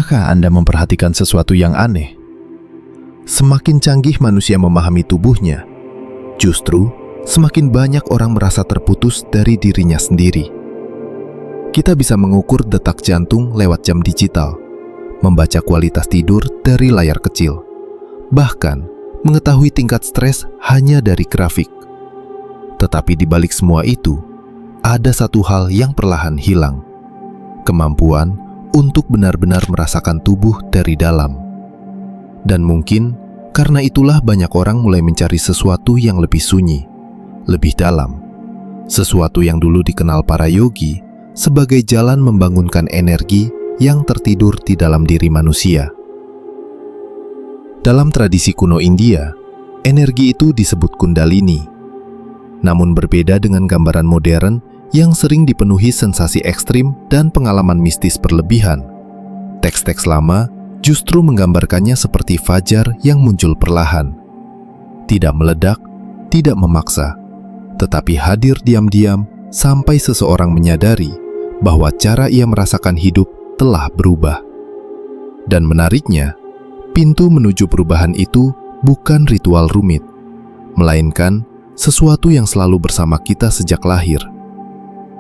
Pernahkah Anda memperhatikan sesuatu yang aneh? Semakin canggih manusia memahami tubuhnya, justru semakin banyak orang merasa terputus dari dirinya sendiri. Kita bisa mengukur detak jantung lewat jam digital, membaca kualitas tidur dari layar kecil, bahkan mengetahui tingkat stres hanya dari grafik. Tetapi di balik semua itu, ada satu hal yang perlahan hilang: kemampuan untuk benar-benar merasakan tubuh dari dalam. Dan mungkin karena itulah banyak orang mulai mencari sesuatu yang lebih sunyi, lebih dalam. Sesuatu yang dulu dikenal para yogi sebagai jalan membangunkan energi yang tertidur di dalam diri manusia. Dalam tradisi kuno India, energi itu disebut Kundalini. Namun berbeda dengan gambaran modern yang sering dipenuhi sensasi ekstrim dan pengalaman mistis berlebihan, teks-teks lama justru menggambarkannya seperti fajar yang muncul perlahan. Tidak meledak, tidak memaksa, tetapi hadir diam-diam sampai seseorang menyadari bahwa cara ia merasakan hidup telah berubah. Dan menariknya, pintu menuju perubahan itu bukan ritual rumit, melainkan sesuatu yang selalu bersama kita sejak lahir: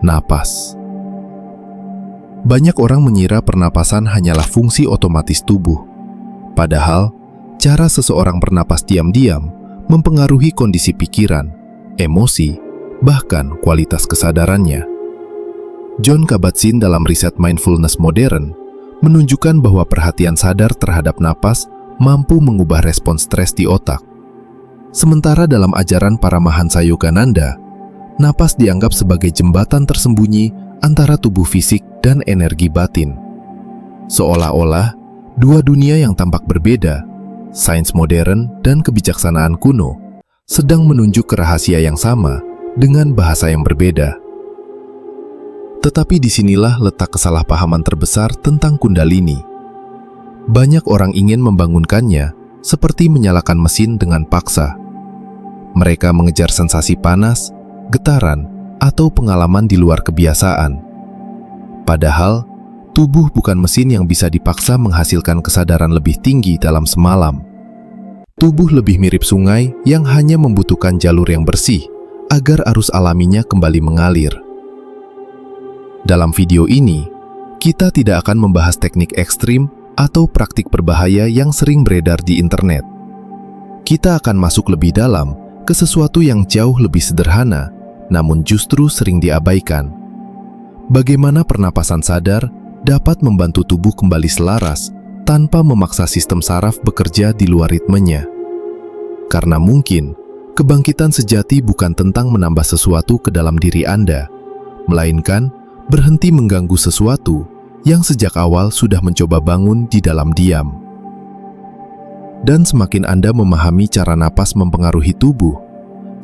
napas. Banyak orang mengira pernapasan hanyalah fungsi otomatis tubuh. Padahal, cara seseorang bernapas diam-diam mempengaruhi kondisi pikiran, emosi, bahkan kualitas kesadarannya. Jon Kabat-Zinn dalam riset mindfulness modern menunjukkan bahwa perhatian sadar terhadap napas mampu mengubah respons stres di otak. Sementara dalam ajaran Paramahansa Yogananda, napas dianggap sebagai jembatan tersembunyi antara tubuh fisik dan energi batin. Seolah-olah dua dunia yang tampak berbeda, sains modern dan kebijaksanaan kuno, sedang menunjuk ke rahasia yang sama dengan bahasa yang berbeda. Tetapi disinilah letak kesalahpahaman terbesar tentang Kundalini. Banyak orang ingin membangunkannya seperti menyalakan mesin dengan paksa. Mereka mengejar sensasi panas, getaran, atau pengalaman di luar kebiasaan. Padahal, tubuh bukan mesin yang bisa dipaksa menghasilkan kesadaran lebih tinggi dalam semalam. Tubuh lebih mirip sungai yang hanya membutuhkan jalur yang bersih agar arus alaminya kembali mengalir. Dalam video ini, kita tidak akan membahas teknik ekstrim atau praktik berbahaya yang sering beredar di internet. Kita akan masuk lebih dalam ke sesuatu yang jauh lebih sederhana, namun justru sering diabaikan. Bagaimana pernapasan sadar dapat membantu tubuh kembali selaras tanpa memaksa sistem saraf bekerja di luar ritmenya. Karena mungkin, kebangkitan sejati bukan tentang menambah sesuatu ke dalam diri Anda, melainkan berhenti mengganggu sesuatu yang sejak awal sudah mencoba bangun di dalam diam. Dan semakin Anda memahami cara napas mempengaruhi tubuh,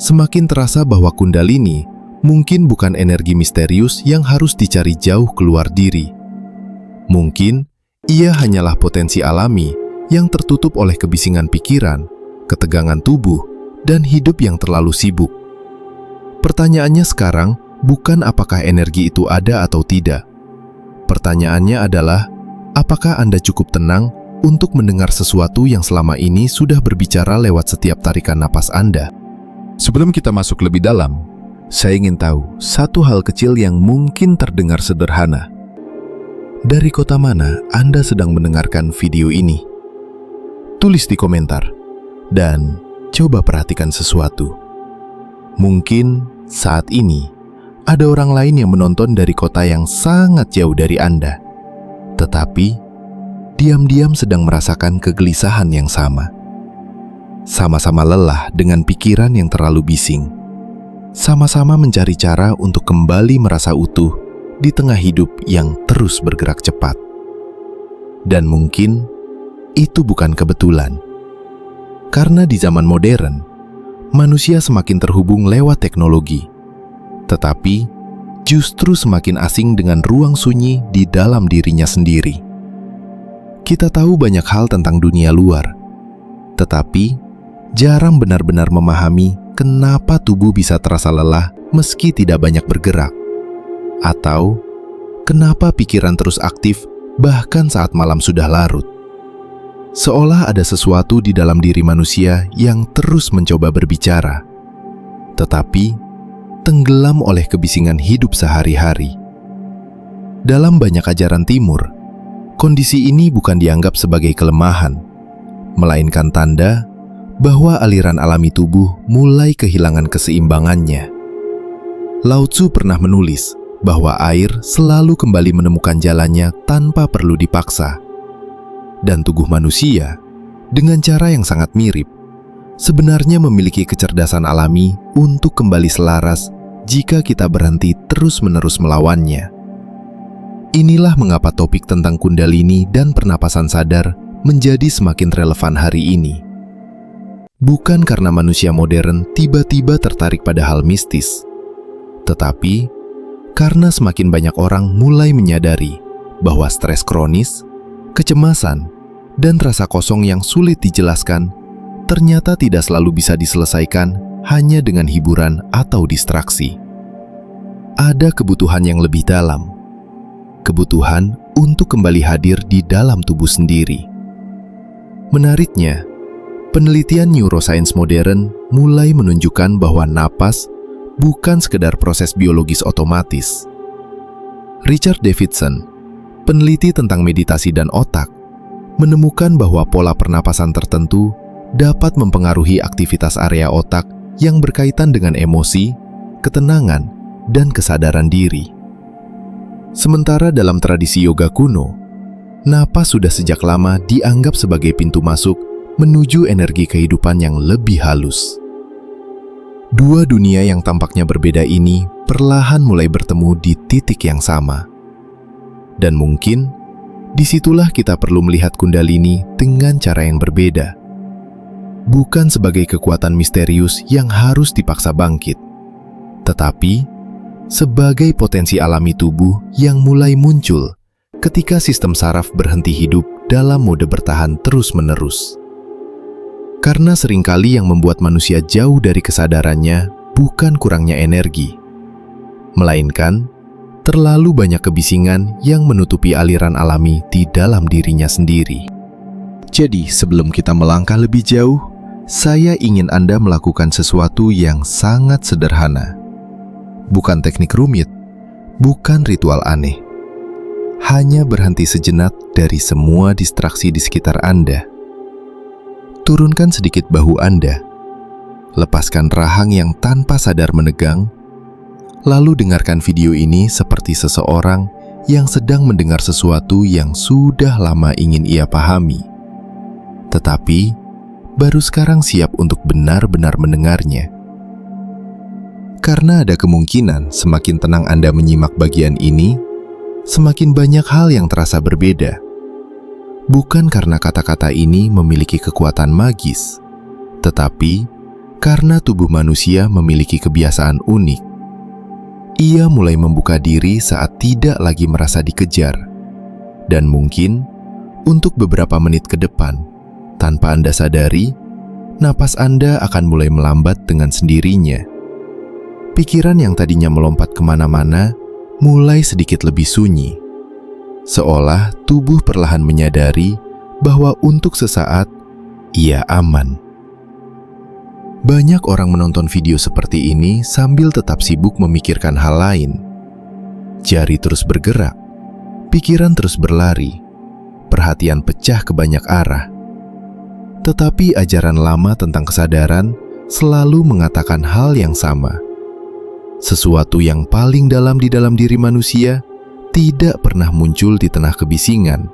semakin terasa bahwa Kundalini mungkin bukan energi misterius yang harus dicari jauh keluar diri. Mungkin ia hanyalah potensi alami yang tertutup oleh kebisingan pikiran, ketegangan tubuh, dan hidup yang terlalu sibuk. Pertanyaannya sekarang bukan apakah energi itu ada atau tidak. Pertanyaannya adalah, apakah Anda cukup tenang untuk mendengar sesuatu yang selama ini sudah berbicara lewat setiap tarikan napas Anda? Sebelum kita masuk lebih dalam, saya ingin tahu satu hal kecil yang mungkin terdengar sederhana. Dari kota mana Anda sedang mendengarkan video ini? Tulis di komentar, dan coba perhatikan sesuatu. Mungkin saat ini ada orang lain yang menonton dari kota yang sangat jauh dari Anda, tetapi diam-diam sedang merasakan kegelisahan yang sama. Sama-sama lelah dengan pikiran yang terlalu bising. Sama-sama mencari cara untuk kembali merasa utuh di tengah hidup yang terus bergerak cepat. Dan mungkin itu bukan kebetulan. Karena di zaman modern, manusia semakin terhubung lewat teknologi, tetapi justru semakin asing dengan ruang sunyi di dalam dirinya sendiri. Kita tahu banyak hal tentang dunia luar, tetapi jarang benar-benar memahami kenapa tubuh bisa terasa lelah meski tidak banyak bergerak, atau kenapa pikiran terus aktif bahkan saat malam sudah larut. Seolah ada sesuatu di dalam diri manusia yang terus mencoba berbicara, tetapi tenggelam oleh kebisingan hidup sehari-hari. Dalam banyak ajaran Timur, kondisi ini bukan dianggap sebagai kelemahan, melainkan tanda bahwa aliran alami tubuh mulai kehilangan keseimbangannya. Lao Tzu pernah menulis bahwa air selalu kembali menemukan jalannya tanpa perlu dipaksa. Dan tubuh manusia, dengan cara yang sangat mirip, sebenarnya memiliki kecerdasan alami untuk kembali selaras jika kita berhenti terus-menerus melawannya. Inilah mengapa topik tentang Kundalini dan pernapasan sadar menjadi semakin relevan hari ini. Bukan karena manusia modern tiba-tiba tertarik pada hal mistis, tetapi karena semakin banyak orang mulai menyadari bahwa stres kronis, kecemasan, dan rasa kosong yang sulit dijelaskan ternyata tidak selalu bisa diselesaikan hanya dengan hiburan atau distraksi. Ada kebutuhan yang lebih dalam, kebutuhan untuk kembali hadir di dalam tubuh sendiri. Menariknya, penelitian neuroscience modern mulai menunjukkan bahwa napas bukan sekedar proses biologis otomatis. Richard Davidson, peneliti tentang meditasi dan otak, menemukan bahwa pola pernapasan tertentu dapat mempengaruhi aktivitas area otak yang berkaitan dengan emosi, ketenangan, dan kesadaran diri. Sementara dalam tradisi yoga kuno, napas sudah sejak lama dianggap sebagai pintu masuk menuju energi kehidupan yang lebih halus. Dua dunia yang tampaknya berbeda ini perlahan mulai bertemu di titik yang sama. Dan mungkin, disitulah kita perlu melihat Kundalini dengan cara yang berbeda. Bukan sebagai kekuatan misterius yang harus dipaksa bangkit, tetapi sebagai potensi alami tubuh yang mulai muncul ketika sistem saraf berhenti hidup dalam mode bertahan terus-menerus. Karena seringkali yang membuat manusia jauh dari kesadarannya bukan kurangnya energi, melainkan terlalu banyak kebisingan yang menutupi aliran alami di dalam dirinya sendiri. Jadi, sebelum kita melangkah lebih jauh, saya ingin Anda melakukan sesuatu yang sangat sederhana. Bukan teknik rumit, bukan ritual aneh. Hanya berhenti sejenak dari semua distraksi di sekitar Anda. Turunkan sedikit bahu Anda, lepaskan rahang yang tanpa sadar menegang, lalu dengarkan video ini seperti seseorang yang sedang mendengar sesuatu yang sudah lama ingin ia pahami, tetapi baru sekarang siap untuk benar-benar mendengarnya. Karena ada kemungkinan semakin tenang Anda menyimak bagian ini, semakin banyak hal yang terasa berbeda. Bukan karena kata-kata ini memiliki kekuatan magis, tetapi karena tubuh manusia memiliki kebiasaan unik. Ia mulai membuka diri saat tidak lagi merasa dikejar. Dan mungkin, untuk beberapa menit ke depan, tanpa Anda sadari, napas Anda akan mulai melambat dengan sendirinya. Pikiran yang tadinya melompat kemana-mana, mulai sedikit lebih sunyi. Seolah tubuh perlahan menyadari bahwa untuk sesaat, ia aman. Banyak orang menonton video seperti ini sambil tetap sibuk memikirkan hal lain. Jari terus bergerak, pikiran terus berlari, perhatian pecah ke banyak arah. Tetapi ajaran lama tentang kesadaran selalu mengatakan hal yang sama. Sesuatu yang paling dalam di dalam diri manusia tidak pernah muncul di tengah kebisingan.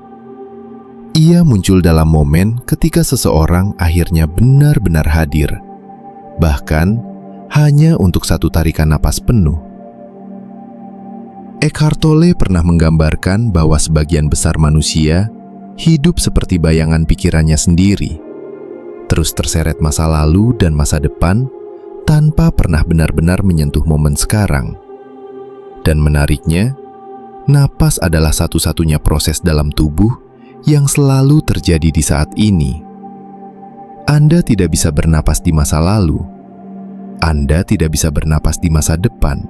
Ia muncul dalam momen ketika seseorang akhirnya benar-benar hadir, bahkan hanya untuk satu tarikan napas penuh. Eckhart Tolle pernah menggambarkan bahwa sebagian besar manusia hidup seperti bayangan pikirannya sendiri, terus terseret masa lalu dan masa depan tanpa pernah benar-benar menyentuh momen sekarang. Dan menariknya, napas adalah satu-satunya proses dalam tubuh yang selalu terjadi di saat ini. Anda tidak bisa bernapas di masa lalu. Anda tidak bisa bernapas di masa depan.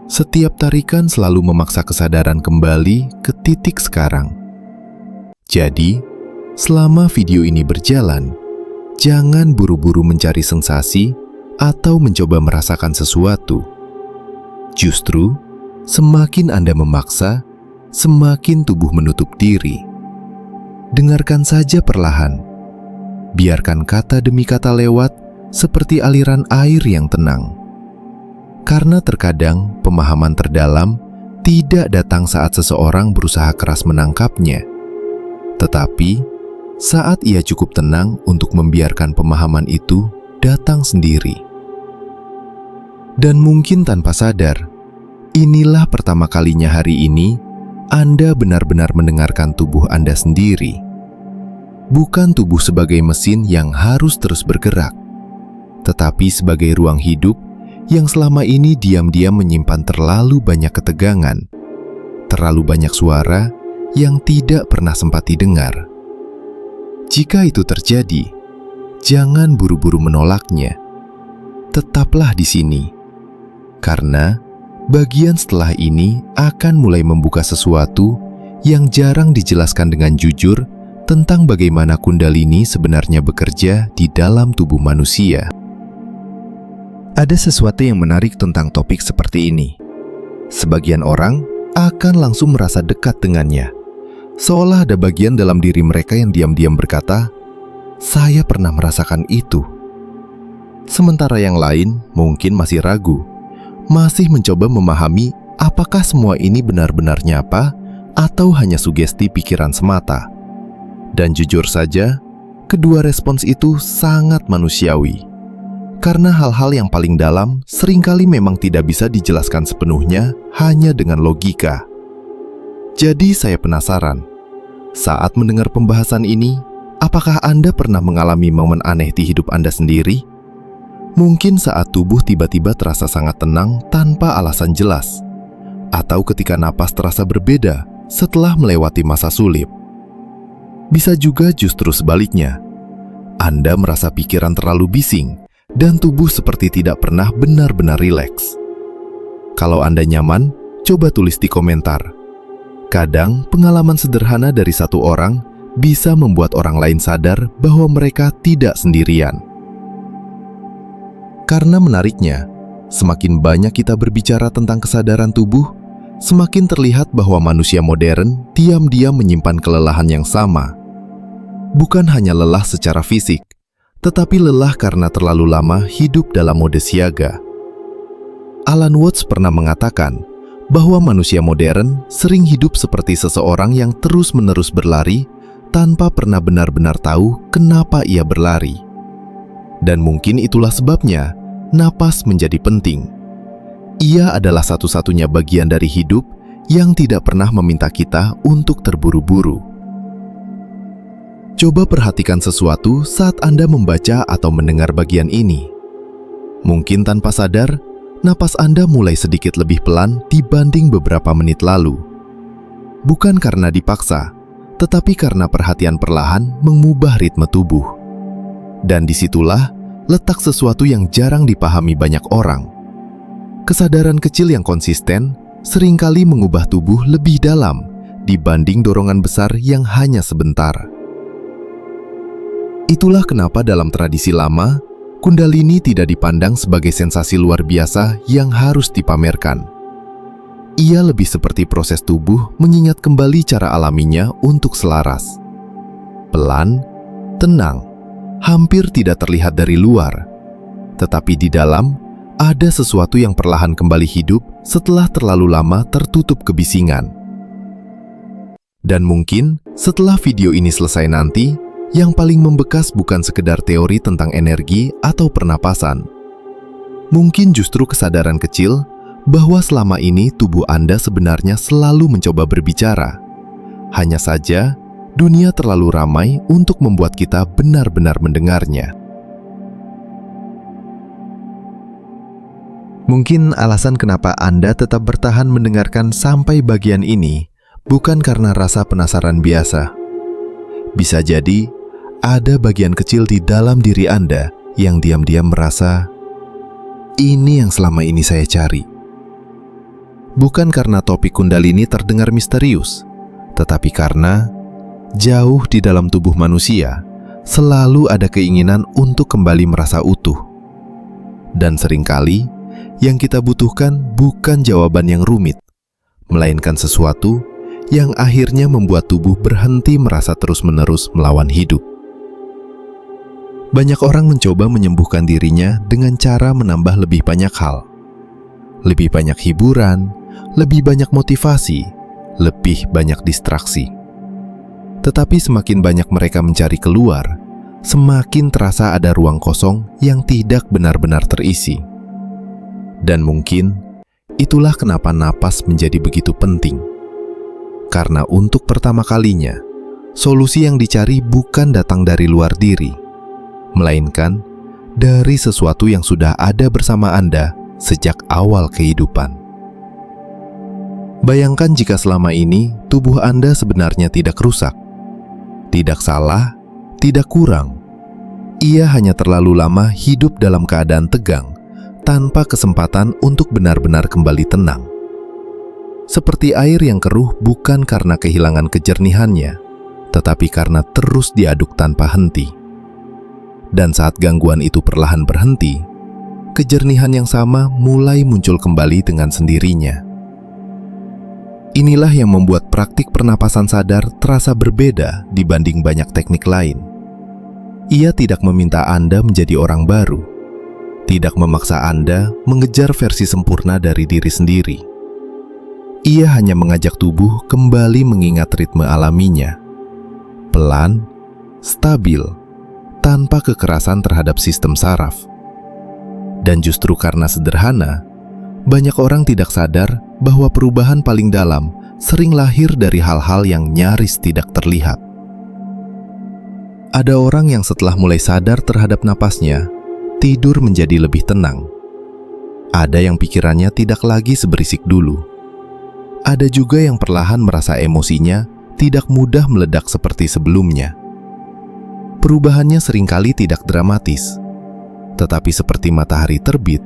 Setiap tarikan selalu memaksa kesadaran kembali ke titik sekarang. Jadi, selama video ini berjalan, jangan buru-buru mencari sensasi atau mencoba merasakan sesuatu. Justru, semakin Anda memaksa, semakin tubuh menutup diri. Dengarkan saja perlahan. Biarkan kata demi kata lewat seperti aliran air yang tenang. Karena terkadang pemahaman terdalam tidak datang saat seseorang berusaha keras menangkapnya, tetapi saat ia cukup tenang untuk membiarkan pemahaman itu datang sendiri. Dan mungkin tanpa sadar, inilah pertama kalinya hari ini Anda benar-benar mendengarkan tubuh Anda sendiri. Bukan tubuh sebagai mesin yang harus terus bergerak, tetapi sebagai ruang hidup yang selama ini diam-diam menyimpan terlalu banyak ketegangan, terlalu banyak suara yang tidak pernah sempat didengar. Jika itu terjadi, jangan buru-buru menolaknya. Tetaplah di sini, karena bagian setelah ini akan mulai membuka sesuatu yang jarang dijelaskan dengan jujur tentang bagaimana Kundalini sebenarnya bekerja di dalam tubuh manusia. Ada sesuatu yang menarik tentang topik seperti ini. Sebagian orang akan langsung merasa dekat dengannya, seolah ada bagian dalam diri mereka yang diam-diam berkata, "Saya pernah merasakan itu." Sementara yang lain mungkin masih ragu, masih mencoba memahami apakah semua ini benar-benar nyata atau hanya sugesti pikiran semata. Dan jujur saja, kedua respons itu sangat manusiawi. Karena hal-hal yang paling dalam seringkali memang tidak bisa dijelaskan sepenuhnya hanya dengan logika. Jadi saya penasaran, saat mendengar pembahasan ini, apakah Anda pernah mengalami momen aneh di hidup Anda sendiri? Mungkin saat tubuh tiba-tiba terasa sangat tenang tanpa alasan jelas, atau ketika napas terasa berbeda setelah melewati masa sulit. Bisa juga justru sebaliknya, Anda merasa pikiran terlalu bising dan tubuh seperti tidak pernah benar-benar rileks. Kalau Anda nyaman, coba tulis di komentar. Kadang pengalaman sederhana dari satu orang bisa membuat orang lain sadar bahwa mereka tidak sendirian. Karena menariknya, semakin banyak kita berbicara tentang kesadaran tubuh, semakin terlihat bahwa manusia modern diam-diam menyimpan kelelahan yang sama. Bukan hanya lelah secara fisik, tetapi lelah karena terlalu lama hidup dalam mode siaga. Alan Watts pernah mengatakan bahwa manusia modern sering hidup seperti seseorang yang terus-menerus berlari tanpa pernah benar-benar tahu kenapa ia berlari. Dan mungkin itulah sebabnya napas menjadi penting. Ia adalah satu-satunya bagian dari hidup yang tidak pernah meminta kita untuk terburu-buru. Coba perhatikan sesuatu saat Anda membaca atau mendengar bagian ini. Mungkin tanpa sadar, napas Anda mulai sedikit lebih pelan dibanding beberapa menit lalu. Bukan karena dipaksa, tetapi karena perhatian perlahan mengubah ritme tubuh. Dan disitulah letak sesuatu yang jarang dipahami banyak orang. Kesadaran kecil yang konsisten seringkali mengubah tubuh lebih dalam dibanding dorongan besar yang hanya sebentar. Itulah kenapa dalam tradisi lama, Kundalini tidak dipandang sebagai sensasi luar biasa yang harus dipamerkan. Ia lebih seperti proses tubuh mengingat kembali cara alaminya untuk selaras. Pelan, tenang, hampir tidak terlihat dari luar. Tetapi di dalam, ada sesuatu yang perlahan kembali hidup setelah terlalu lama tertutup kebisingan. Dan mungkin setelah video ini selesai nanti, yang paling membekas bukan sekedar teori tentang energi atau pernapasan. Mungkin justru kesadaran kecil bahwa selama ini tubuh Anda sebenarnya selalu mencoba berbicara. Hanya saja, dunia terlalu ramai untuk membuat kita benar-benar mendengarnya. Mungkin alasan kenapa Anda tetap bertahan mendengarkan sampai bagian ini bukan karena rasa penasaran biasa. Bisa jadi, ada bagian kecil di dalam diri Anda yang diam-diam merasa, ini yang selama ini saya cari. Bukan karena topik Kundalini terdengar misterius, tetapi karena jauh di dalam tubuh manusia selalu ada keinginan untuk kembali merasa utuh. Dan seringkali yang kita butuhkan bukan jawaban yang rumit, melainkan sesuatu yang akhirnya membuat tubuh berhenti merasa terus-menerus melawan hidup. Banyak orang mencoba menyembuhkan dirinya dengan cara menambah lebih banyak hal. Lebih banyak hiburan, lebih banyak motivasi, lebih banyak distraksi. Tetapi semakin banyak mereka mencari keluar, semakin terasa ada ruang kosong yang tidak benar-benar terisi. Dan mungkin itulah kenapa napas menjadi begitu penting. Karena untuk pertama kalinya, solusi yang dicari bukan datang dari luar diri, melainkan dari sesuatu yang sudah ada bersama Anda sejak awal kehidupan. Bayangkan jika selama ini tubuh Anda sebenarnya tidak rusak, tidak salah, tidak kurang. Ia hanya terlalu lama hidup dalam keadaan tegang, tanpa kesempatan untuk benar-benar kembali tenang. Seperti air yang keruh bukan karena kehilangan kejernihannya, tetapi karena terus diaduk tanpa henti. Dan saat gangguan itu perlahan berhenti, kejernihan yang sama mulai muncul kembali dengan sendirinya. Inilah yang membuat praktik pernapasan sadar terasa berbeda dibanding banyak teknik lain. Ia tidak meminta Anda menjadi orang baru, tidak memaksa Anda mengejar versi sempurna dari diri sendiri. Ia hanya mengajak tubuh kembali mengingat ritme alaminya, pelan, stabil, tanpa kekerasan terhadap sistem saraf. Dan justru karena sederhana, banyak orang tidak sadar bahwa perubahan paling dalam sering lahir dari hal-hal yang nyaris tidak terlihat. Ada orang yang setelah mulai sadar terhadap napasnya, tidur menjadi lebih tenang. Ada yang pikirannya tidak lagi seberisik dulu. Ada juga yang perlahan merasa emosinya tidak mudah meledak seperti sebelumnya. Perubahannya seringkali tidak dramatis, tetapi seperti matahari terbit,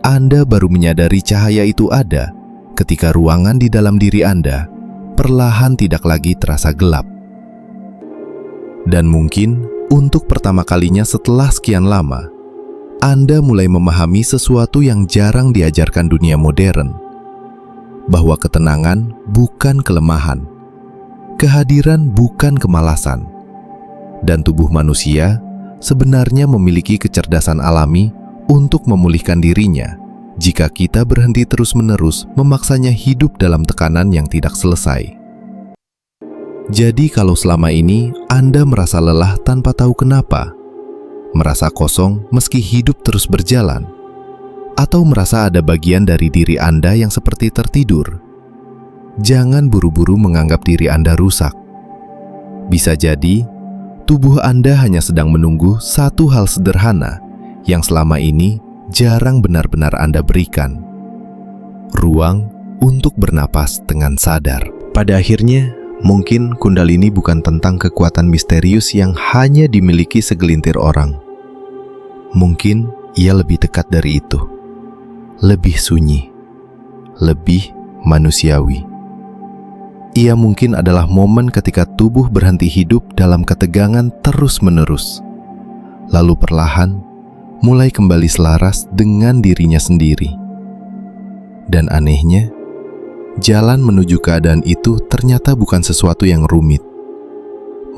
Anda baru menyadari cahaya itu ada ketika ruangan di dalam diri Anda perlahan tidak lagi terasa gelap. Dan mungkin untuk pertama kalinya setelah sekian lama, Anda mulai memahami sesuatu yang jarang diajarkan dunia modern, bahwa ketenangan bukan kelemahan, kehadiran bukan kemalasan, dan tubuh manusia sebenarnya memiliki kecerdasan alami untuk memulihkan dirinya jika kita berhenti terus-menerus memaksanya hidup dalam tekanan yang tidak selesai. Jadi kalau selama ini Anda merasa lelah tanpa tahu kenapa, merasa kosong meski hidup terus berjalan, atau merasa ada bagian dari diri Anda yang seperti tertidur, jangan buru-buru menganggap diri Anda rusak. Bisa jadi tubuh Anda hanya sedang menunggu satu hal sederhana yang selama ini jarang benar-benar Anda berikan. Ruang untuk bernapas dengan sadar. Pada akhirnya, mungkin Kundalini bukan tentang kekuatan misterius yang hanya dimiliki segelintir orang. Mungkin ia lebih dekat dari itu. Lebih sunyi. Lebih manusiawi. Ia mungkin adalah momen ketika tubuh berhenti hidup dalam ketegangan terus-menerus, lalu perlahan mulai kembali selaras dengan dirinya sendiri. Dan anehnya, jalan menuju keadaan itu ternyata bukan sesuatu yang rumit,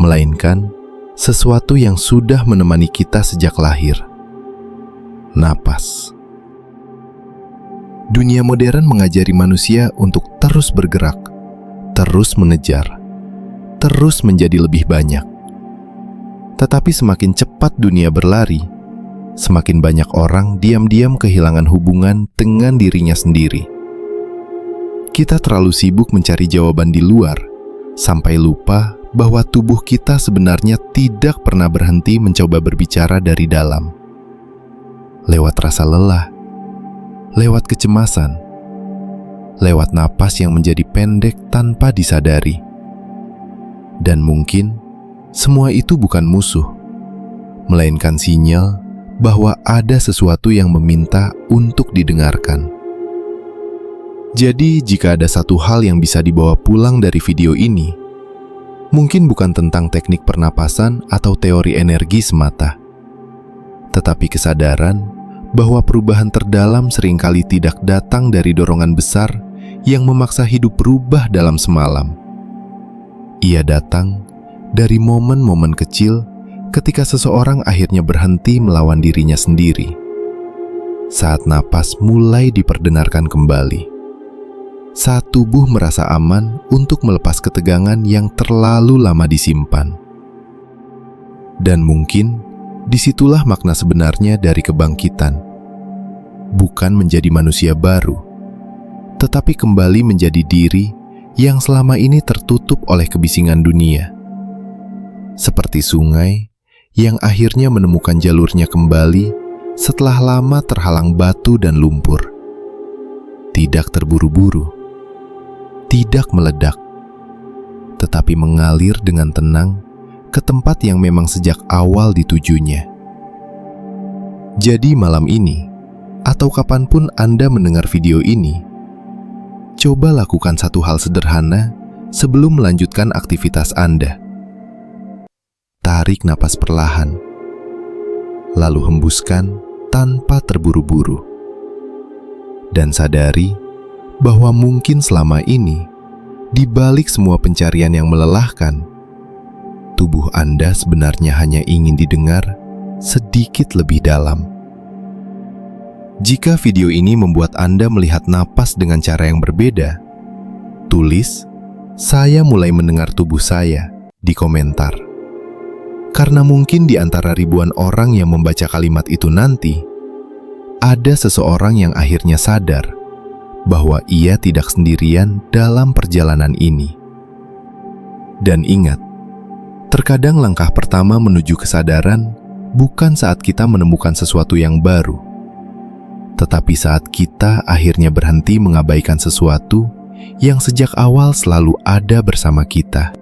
melainkan sesuatu yang sudah menemani kita sejak lahir. Napas. Dunia modern mengajari manusia untuk terus bergerak, terus mengejar, terus menjadi lebih banyak. Tetapi semakin cepat dunia berlari, semakin banyak orang diam-diam kehilangan hubungan dengan dirinya sendiri. Kita terlalu sibuk mencari jawaban di luar, sampai lupa bahwa tubuh kita sebenarnya tidak pernah berhenti mencoba berbicara dari dalam. Lewat rasa lelah, lewat kecemasan, lewat napas yang menjadi pendek tanpa disadari. Dan mungkin semua itu bukan musuh, melainkan sinyal bahwa ada sesuatu yang meminta untuk didengarkan. Jadi, jika ada satu hal yang bisa dibawa pulang dari video ini, mungkin bukan tentang teknik pernapasan atau teori energi semata, tetapi kesadaran bahwa perubahan terdalam seringkali tidak datang dari dorongan besar yang memaksa hidup berubah dalam semalam. Ia datang dari momen-momen kecil ketika seseorang akhirnya berhenti melawan dirinya sendiri. Saat napas mulai diperdengarkan kembali. Saat tubuh merasa aman untuk melepas ketegangan yang terlalu lama disimpan. Dan mungkin disitulah makna sebenarnya dari kebangkitan. Bukan menjadi manusia baru, tetapi kembali menjadi diri yang selama ini tertutup oleh kebisingan dunia. Seperti sungai yang akhirnya menemukan jalurnya kembali setelah lama terhalang batu dan lumpur. Tidak terburu-buru, tidak meledak, tetapi mengalir dengan tenang ke tempat yang memang sejak awal ditujunya. Jadi malam ini, atau kapanpun Anda mendengar video ini, coba lakukan satu hal sederhana sebelum melanjutkan aktivitas Anda. Tarik napas perlahan, lalu hembuskan tanpa terburu-buru. Dan sadari bahwa mungkin selama ini, di balik semua pencarian yang melelahkan, tubuh Anda sebenarnya hanya ingin didengar sedikit lebih dalam. Jika video ini membuat Anda melihat napas dengan cara yang berbeda, tulis, "Saya mulai mendengar tubuh saya," di komentar. Karena mungkin di antara ribuan orang yang membaca kalimat itu nanti, ada seseorang yang akhirnya sadar bahwa ia tidak sendirian dalam perjalanan ini. Dan ingat, terkadang langkah pertama menuju kesadaran bukan saat kita menemukan sesuatu yang baru, tetapi saat kita akhirnya berhenti mengabaikan sesuatu yang sejak awal selalu ada bersama kita.